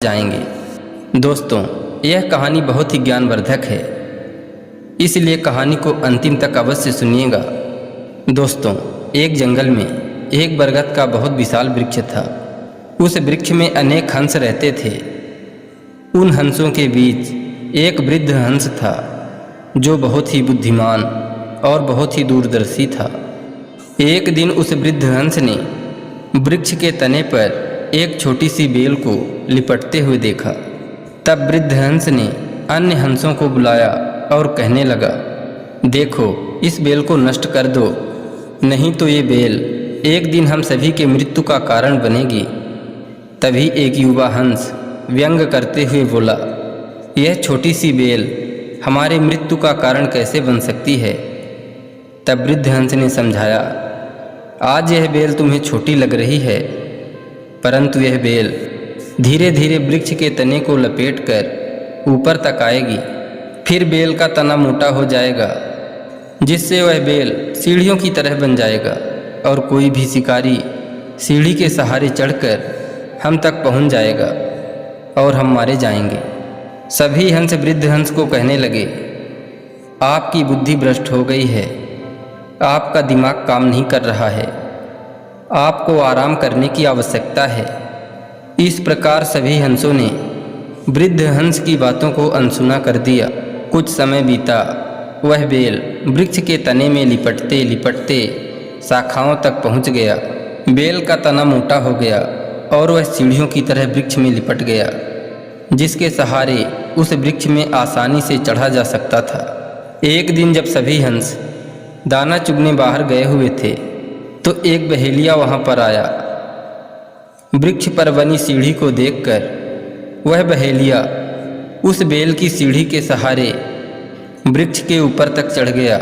जाएंगे। दोस्तों, यह कहानी बहुत ही ज्ञानवर्धक है, इसलिए कहानी को अंतिम तक अवश्य सुनिएगा। दोस्तों, एक जंगल में एक बरगद का बहुत विशाल वृक्ष था। उस वृक्ष में अनेक हंस रहते थे। उन हंसों के बीच एक वृद्ध हंस था जो बहुत ही बुद्धिमान और बहुत ही दूरदर्शी था। एक दिन उस वृद्ध हंस ने वृक्ष के तने पर एक छोटी सी बेल को लिपटते हुए देखा। तब वृद्ध हंस ने अन्य हंसों को बुलाया और कहने लगा, देखो, इस बेल को नष्ट कर दो, नहीं तो ये बेल एक दिन हम सभी के मृत्यु का कारण बनेगी। तभी एक युवा हंस व्यंग करते हुए बोला, यह छोटी सी बेल हमारे मृत्यु का कारण कैसे बन सकती है। तब वृद्ध हंस ने समझाया, आज यह बेल तुम्हें छोटी लग रही है, परंतु यह बेल धीरे धीरे वृक्ष के तने को लपेटकर ऊपर तक आएगी। फिर बेल का तना मोटा हो जाएगा, जिससे वह बेल सीढ़ियों की तरह बन जाएगा और कोई भी शिकारी सीढ़ी के सहारे चढ़कर हम तक पहुंच जाएगा और हम मारे जाएंगे। सभी हंस वृद्ध हंस को कहने लगे, आपकी बुद्धि भ्रष्ट हो गई है, आपका दिमाग काम नहीं कर रहा है, आपको आराम करने की आवश्यकता है। इस प्रकार सभी हंसों ने वृद्ध हंस की बातों को अनसुना कर दिया। कुछ समय बीता, वह बेल वृक्ष के तने में लिपटते लिपटते शाखाओं तक पहुंच गया। बेल का तना मोटा हो गया और वह सीढ़ियों की तरह वृक्ष में लिपट गया, जिसके सहारे उस वृक्ष में आसानी से चढ़ा जा सकता था। एक दिन जब सभी हंस दाना चुगने बाहर गए हुए थे, तो एक बहेलिया वहां पर आया। वृक्ष पर बनी सीढ़ी को देखकर वह बहेलिया उस बेल की सीढ़ी के सहारे वृक्ष के ऊपर तक चढ़ गया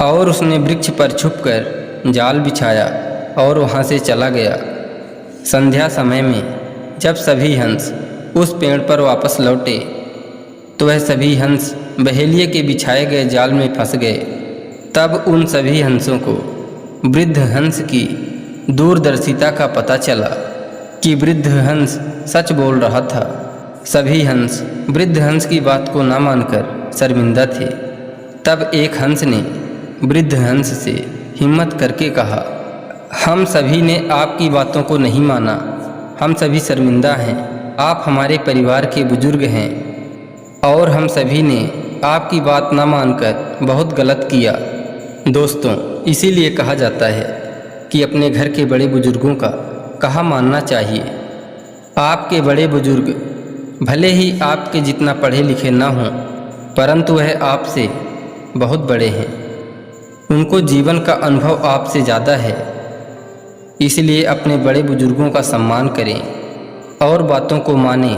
और उसने वृक्ष पर छुपकर जाल बिछाया और वहां से चला गया। संध्या समय में जब सभी हंस उस पेड़ पर वापस लौटे, तो वह सभी हंस बहेलिये के बिछाए गए जाल में फंस गए। तब उन सभी हंसों को वृद्ध हंस की दूरदर्शिता का पता चला कि वृद्ध हंस सच बोल रहा था। सभी हंस वृद्ध हंस की बात को न मानकर शर्मिंदा थे। तब एक हंस ने वृद्ध हंस से हिम्मत करके कहा, हम सभी ने आपकी बातों को नहीं माना, हम सभी शर्मिंदा हैं। आप हमारे परिवार के बुजुर्ग हैं और हम सभी ने आपकी बात न मानकर बहुत गलत किया। दोस्तों, इसीलिए कहा जाता है कि अपने घर के बड़े बुजुर्गों का कहा मानना चाहिए। आपके बड़े बुजुर्ग भले ही आपके जितना पढ़े लिखे ना हों, परंतु वह आपसे बहुत बड़े हैं। उनको जीवन का अनुभव आपसे ज़्यादा है। इसलिए अपने बड़े बुजुर्गों का सम्मान करें और बातों को मानें,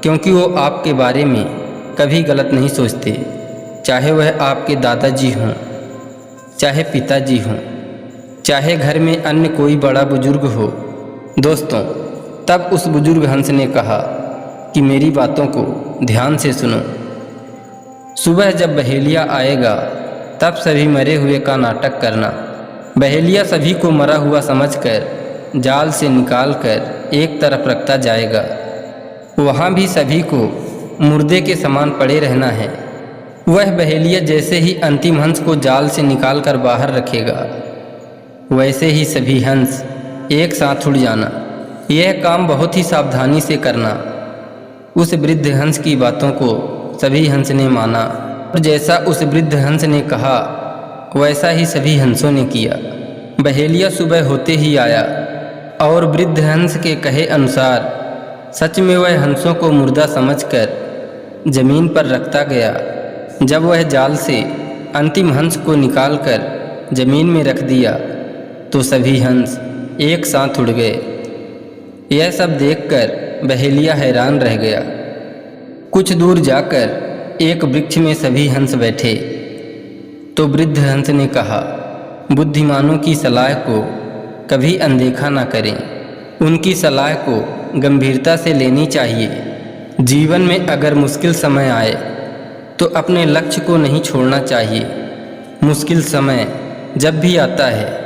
क्योंकि वो आपके बारे में कभी गलत नहीं सोचते, चाहे वह आपके दादाजी हों, चाहे पिताजी हों, चाहे घर में अन्य कोई बड़ा बुजुर्ग हो। दोस्तों, तब उस बुजुर्ग हंस ने कहा कि मेरी बातों को ध्यान से सुनो। सुबह जब बहेलिया आएगा, तब सभी मरे हुए का नाटक करना। बहेलिया सभी को मरा हुआ समझकर जाल से निकालकर एक तरफ रखता जाएगा। वहाँ भी सभी को मुर्दे के समान पड़े रहना है। वह बहेलिया जैसे ही अंतिम हंस को जाल से निकालकर बाहर रखेगा, वैसे ही सभी हंस एक साथ उड़ जाना। यह काम बहुत ही सावधानी से करना। उस वृद्ध हंस की बातों को सभी हंस ने माना और जैसा उस वृद्ध हंस ने कहा, वैसा ही सभी हंसों ने किया। बहेलिया सुबह होते ही आया और वृद्ध हंस के कहे अनुसार सच में वह हंसों को मुर्दा समझकर जमीन पर रखता गया। जब वह जाल से अंतिम हंस को निकालकर जमीन में रख दिया, तो सभी हंस एक साथ उड़ गए। यह सब देखकर बहेलिया हैरान रह गया। कुछ दूर जाकर एक वृक्ष में सभी हंस बैठे, तो वृद्ध हंस ने कहा, बुद्धिमानों की सलाह को कभी अनदेखा ना करें, उनकी सलाह को गंभीरता से लेनी चाहिए। जीवन में अगर मुश्किल समय आए तो अपने लक्ष्य को नहीं छोड़ना चाहिए। मुश्किल समय जब भी आता है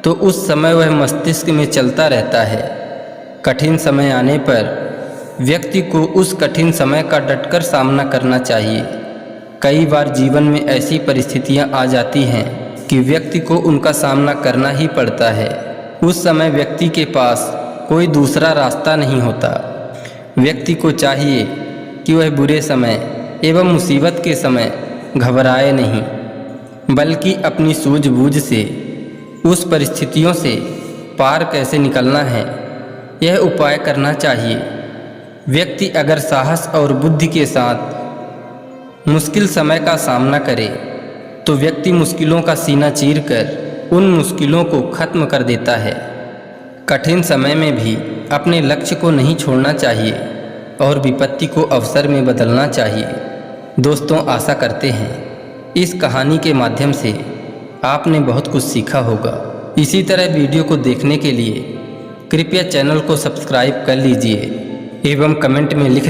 तो उस समय वह मस्तिष्क में चलता रहता है। कठिन समय आने पर व्यक्ति को उस कठिन समय का डटकर सामना करना चाहिए। कई बार जीवन में ऐसी परिस्थितियां आ जाती हैं कि व्यक्ति को उनका सामना करना ही पड़ता है। उस समय व्यक्ति के पास कोई दूसरा रास्ता नहीं होता। व्यक्ति को चाहिए कि वह बुरे समय एवं मुसीबत के समय घबराए नहीं, बल्कि अपनी सूझबूझ से उस परिस्थितियों से पार कैसे निकलना है यह उपाय करना चाहिए। व्यक्ति अगर साहस और बुद्धि के साथ मुश्किल समय का सामना करे तो व्यक्ति मुश्किलों का सीना चीरकर उन मुश्किलों को खत्म कर देता है। कठिन समय में भी अपने लक्ष्य को नहीं छोड़ना चाहिए और विपत्ति को अवसर में बदलना चाहिए। दोस्तों, आशा करते हैं इस कहानी के माध्यम से आपने बहुत कुछ सीखा होगा। इसी तरह वीडियो को देखने के लिए कृपया चैनल को सब्सक्राइब कर लीजिए एवं कमेंट में लिख